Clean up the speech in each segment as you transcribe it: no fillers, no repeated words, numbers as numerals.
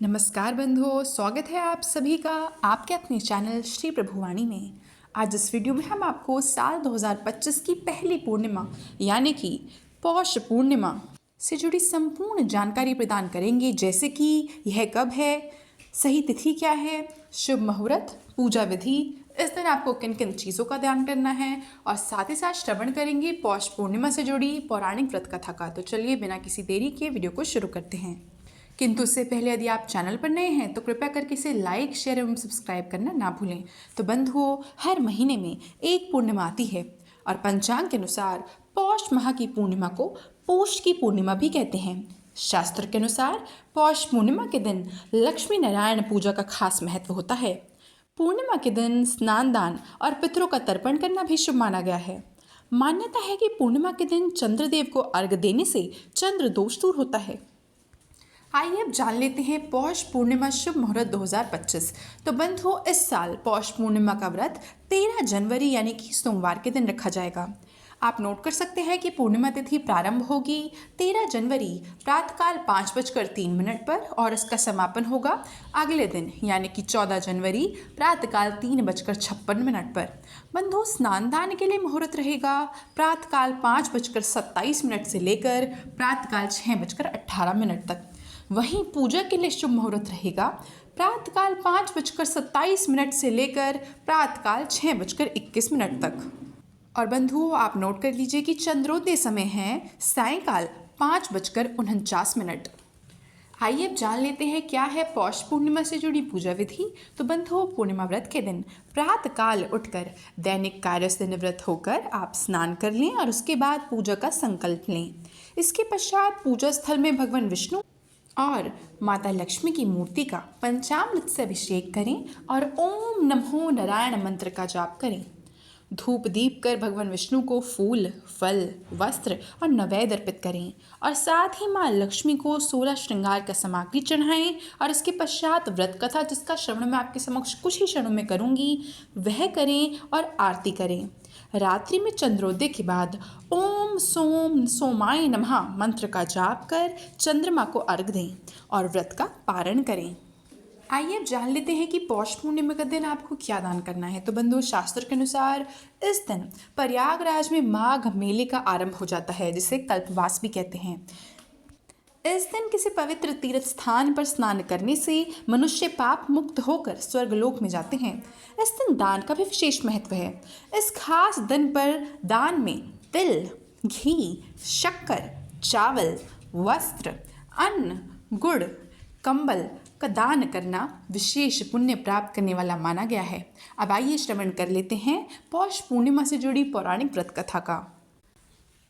नमस्कार बंधुओं, स्वागत है आप सभी का आपके अपने चैनल श्री प्रभुवाणी में। आज इस वीडियो में हम आपको साल 2025 की पहली पूर्णिमा यानी कि पौष पूर्णिमा से जुड़ी संपूर्ण जानकारी प्रदान करेंगे, जैसे कि यह कब है, सही तिथि क्या है, शुभ मुहूर्त, पूजा विधि, इस दिन आपको किन किन चीज़ों का ध्यान करना है और साथ ही साथ श्रवण करेंगे पौष पूर्णिमा से जुड़ी पौराणिक व्रत कथा का। तो चलिए बिना किसी देरी के वीडियो को शुरू करते हैं। किंतु उससे पहले यदि आप चैनल पर नए हैं तो कृपया करके इसे लाइक, शेयर एवं सब्सक्राइब करना ना भूलें। तो बंधुओं, हर महीने में एक पूर्णिमा आती है और पंचांग के अनुसार पौष माह की पूर्णिमा को पौष की पूर्णिमा भी कहते हैं। शास्त्र के अनुसार पौष पूर्णिमा के दिन लक्ष्मी नारायण पूजा का खास महत्व होता है। पूर्णिमा के दिन स्नान दान और पितरों का तर्पण करना भी शुभ माना गया है। मान्यता है कि पूर्णिमा के दिन चंद्रदेव को अर्घ्य देने से चंद्र दोष दूर होता है। आइए अब जान लेते हैं पौष पूर्णिमा शुभ मुहूर्त 2025। तो बंधुओं, इस साल पौष पूर्णिमा का व्रत 13 जनवरी यानी कि सोमवार के दिन रखा जाएगा। आप नोट कर सकते हैं कि पूर्णिमा तिथि प्रारंभ होगी 13 जनवरी प्रातःकाल 5:03 पर और इसका समापन होगा अगले दिन यानी कि 14 जनवरी प्रातःकाल 3:56 पर। बंधुओं, स्नान दान के लिए मुहूर्त रहेगा प्रातःकाल 5:27 से लेकर प्रातःकाल 6:18 तक। वहीं पूजा के लिए शुभ मुहूर्त रहेगा प्रातःकाल 5:27 से लेकर प्रातःकाल 6:21 तक। और बंधुओं, आप नोट कर लीजिए कि चंद्रोदय समय है सायंकाल 5:49। आइए अब जान लेते हैं क्या है पौष पूर्णिमा से जुड़ी पूजा विधि। तो बंधुओं, पूर्णिमा व्रत के दिन प्रातःकाल उठकर दैनिक कार्य से निवृत्त होकर आप स्नान कर लें और उसके बाद पूजा का संकल्प लें। इसके पश्चात पूजा स्थल में भगवान विष्णु और माता लक्ष्मी की मूर्ति का पंचामृत से अभिषेक करें और ओम नमो नारायण मंत्र का जाप करें। धूप दीप कर भगवान विष्णु को फूल, फल, वस्त्र और नैवेद्य अर्पित करें और साथ ही माँ लक्ष्मी को 16 श्रृंगार का सामग्री चढ़ाएं। और इसके पश्चात व्रत कथा, जिसका श्रवण मैं आपके समक्ष कुछ ही क्षणों में करूंगी, वह करें और आरती करें। रात्रि में चंद्रोदय के बाद ओम सोम सोमाय नमः मंत्र का जाप कर चंद्रमा को अर्घ्य दें और व्रत का पारण करें। आइए अब जान लेते हैं कि पौष पूर्णिमा का दिन आपको क्या दान करना है। तो बंधुओं, शास्त्र के अनुसार इस दिन प्रयागराज में माघ मेले का आरंभ हो जाता है, जिसे कल्पवास भी कहते हैं। इस दिन किसी पवित्र तीर्थ स्थान पर स्नान करने से मनुष्य पाप मुक्त होकर स्वर्गलोक में जाते हैं। इस दिन दान का भी विशेष महत्व है। इस खास दिन पर दान में तिल, घी, शक्कर, चावल, वस्त्र, अन्न, गुड़, कंबल का दान करना विशेष पुण्य प्राप्त करने वाला माना गया है। अब आइए श्रवण कर लेते हैं पौष पूर्णिमा से जुड़ी पौराणिक व्रत कथा का।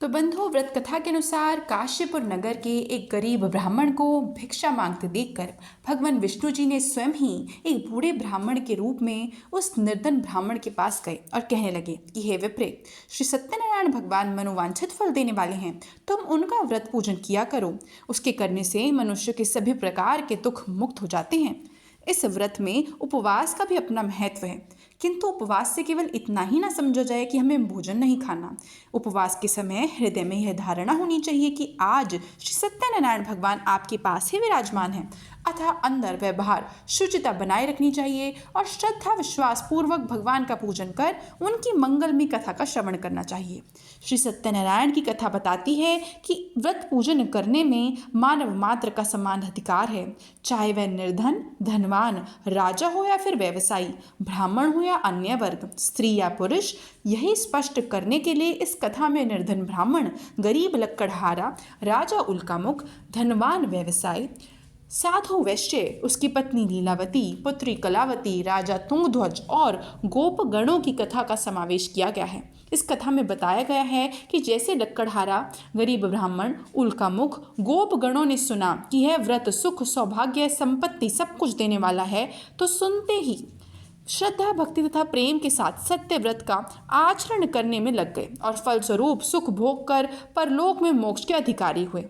तो बंधुओं, व्रत कथा के अनुसार काशीपुर नगर के एक गरीब ब्राह्मण को भिक्षा मांगते देखकर भगवान विष्णु जी ने स्वयं ही एक बूढ़े ब्राह्मण के रूप में उस निर्धन ब्राह्मण के पास गए और कहने लगे कि हे विप्रे, श्री सत्यनारायण भगवान मनोवांछित फल देने वाले हैं, तुम उनका व्रत पूजन किया करो। उसके करने से मनुष्य के सभी प्रकार के दुख मुक्त हो जाते हैं। इस व्रत में उपवास का भी अपना महत्व है, किंतु उपवास से केवल इतना ही ना समझा जाए कि हमें भोजन नहीं खाना। उपवास के समय हृदय में यह धारणा होनी चाहिए कि आज श्री सत्यनारायण भगवान आपके पास ही विराजमान है, अतः अंदर व बाहर शुचिता बनाए रखनी चाहिए और श्रद्धा विश्वास पूर्वक भगवान का पूजन कर उनकी मंगलमयी कथा का श्रवण करना चाहिए। श्री सत्यनारायण की कथा बताती है कि व्रत पूजन करने में मानव मात्र का समान अधिकार है, चाहे वह निर्धन, धनवान, राजा हो या फिर व्यवसायी, ब्राह्मण हो या अन्य वर्ग, स्त्री या पुरुष। यही स्पष्ट करने के लिए इस कथा में निर्धन ब्राह्मण, गरीब लक्कड़हारा, राजा उल्कामुख, धनवान व्यवसायी, साधु वैश्य, उसकी पत्नी लीलावती, पुत्री कलावती, राजा तुंगध्वज और गोप गणों की कथा का समावेश किया गया है। इस कथा में बताया गया है कि जैसे लक्कड़हारा, गरीब ब्राह्मण, उल्कामुख, गोप गणों ने सुना कि यह व्रत सुख, सौभाग्य, संपत्ति सब कुछ देने वाला है, तो सुनते ही श्रद्धा, भक्ति तथा प्रेम के साथ सत्य व्रत का आचरण करने में लग गए और फलस्वरूप सुख भोग कर परलोक में मोक्ष के अधिकारी हुए।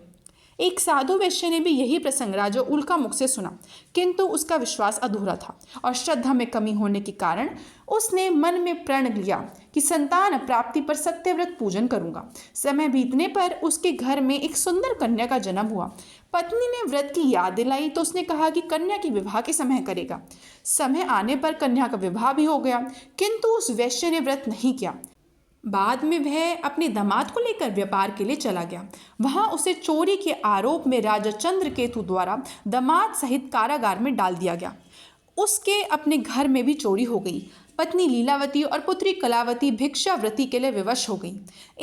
एक साधु वैश्य ने भी यही प्रसंग राजा उल्का मुख से सुना, किंतु उसका विश्वास अधूरा था और श्रद्धा में कमी होने के कारण उसने मन में प्रण लिया कि संतान प्राप्ति पर सत्यव्रत पूजन करूंगा। समय बीतने पर उसके घर में एक सुंदर कन्या का जन्म हुआ। पत्नी ने व्रत की याद दिलाई तो उसने कहा कि कन्या के विवाह के समय करेगा। समय आने पर कन्या का विवाह भी हो गया, किंतु उस वैश्य ने व्रत नहीं किया। बाद में वह अपने दामाद को लेकर व्यापार के लिए चला गया। वहां उसे चोरी के आरोप में राजा चंद्रकेतु द्वारा दामाद सहित कारागार में डाल दिया गया। उसके अपने घर में भी चोरी हो गई। पत्नी लीलावती और पुत्री कलावती भिक्षावृत्ति के लिए विवश हो गई।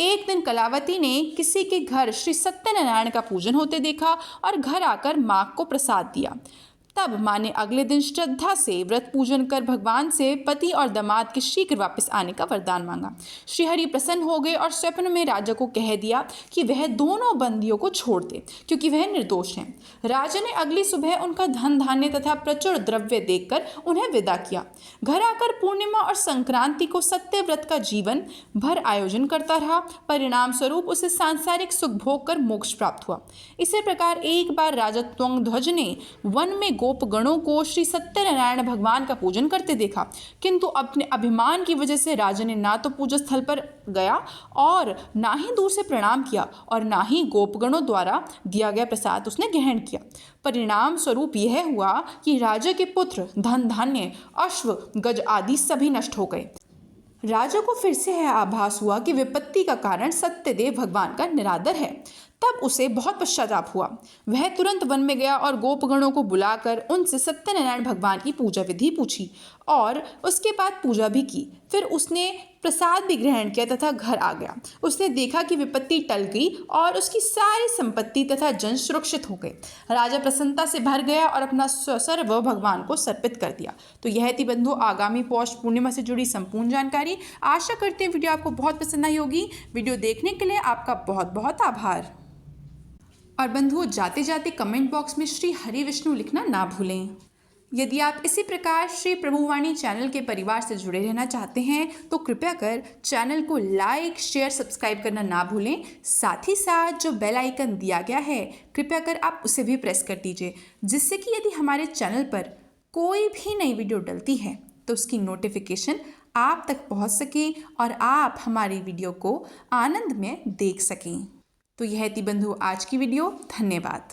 एक दिन कलावती ने किसी के घर श्री सत्यनारायण का पूजन होते देखा और घर आकर मां को प्रसाद दिया। तब मां ने अगले दिन श्रद्धा से व्रत पूजन कर भगवान से पति और दामाद के शीघ्र वापस आने का वरदान मांगा। श्रीहरि प्रसन्न हो गए और स्वप्न में राजा को कह दिया कि वह दोनों बंदियों को छोड़ दे, क्योंकि वह निर्दोष हैं। राजा ने अगली सुबह उनका धन धान्य तथा प्रचुर द्रव्य देकर उन्हें विदा किया। घर आकर पूर्णिमा और संक्रांति को सत्यव्रत का जीवन भर आयोजन करता रहा। परिणाम स्वरूप उसे सांसारिक सुख भोग कर मोक्ष प्राप्त हुआ। इसी प्रकार एक बार राजा त्वंगध्वज ने वन में गोपगणों को श्री सत्यनारायण भगवान का पूजन करते देखा, किंतु अपने अभिमान की वजह से राजा ने ना तो पूजा स्थल पर गया और ना ही दूर से प्रणाम किया और ना ही गोपगणों द्वारा दिया गया प्रसाद उसने ग्रहण किया। परिणाम स्वरूप यह हुआ कि राजा के पुत्र, धन धान्य, अश्व, गज आदि सभी नष्ट हो गए। राजा को फिर से यह आभास हुआ कि विपत्ति का कारण सत्यदेव भगवान का निरादर है। तब उसे बहुत पश्चाताप हुआ। वह तुरंत वन में गया और गोपगणों को बुलाकर उनसे सत्यनारायण भगवान की पूजा विधि पूछी और उसके बाद पूजा भी की। फिर उसने प्रसाद भी ग्रहण किया तथा घर आ गया। उसने देखा कि विपत्ति टल गई और उसकी सारी संपत्ति तथा जन सुरक्षित हो गए। राजा प्रसन्नता से भर गया और अपना सर्व भगवान को समर्पित कर दिया। तो यह थी बंधु आगामी पौष पूर्णिमा से जुड़ी संपूर्ण जानकारी। आशा करते हैं वीडियो आपको बहुत पसंद आई होगी। वीडियो देखने के लिए आपका बहुत बहुत आभार। और बंधुओं, जाते जाते कमेंट बॉक्स में श्री हरि विष्णु लिखना ना भूलें। यदि आप इसी प्रकार श्री प्रभुवाणी चैनल के परिवार से जुड़े रहना चाहते हैं तो कृपया कर चैनल को लाइक, शेयर, सब्सक्राइब करना ना भूलें। साथ ही साथ जो बेल आइकन दिया गया है कृपया कर आप उसे भी प्रेस कर दीजिए, जिससे कि यदि हमारे चैनल पर कोई भी नई वीडियो डलती है तो उसकी नोटिफिकेशन आप तक पहुंच सके और आप हमारी वीडियो को आनंद में देख सकें। तो यह थी बंधु आज की वीडियो। धन्यवाद।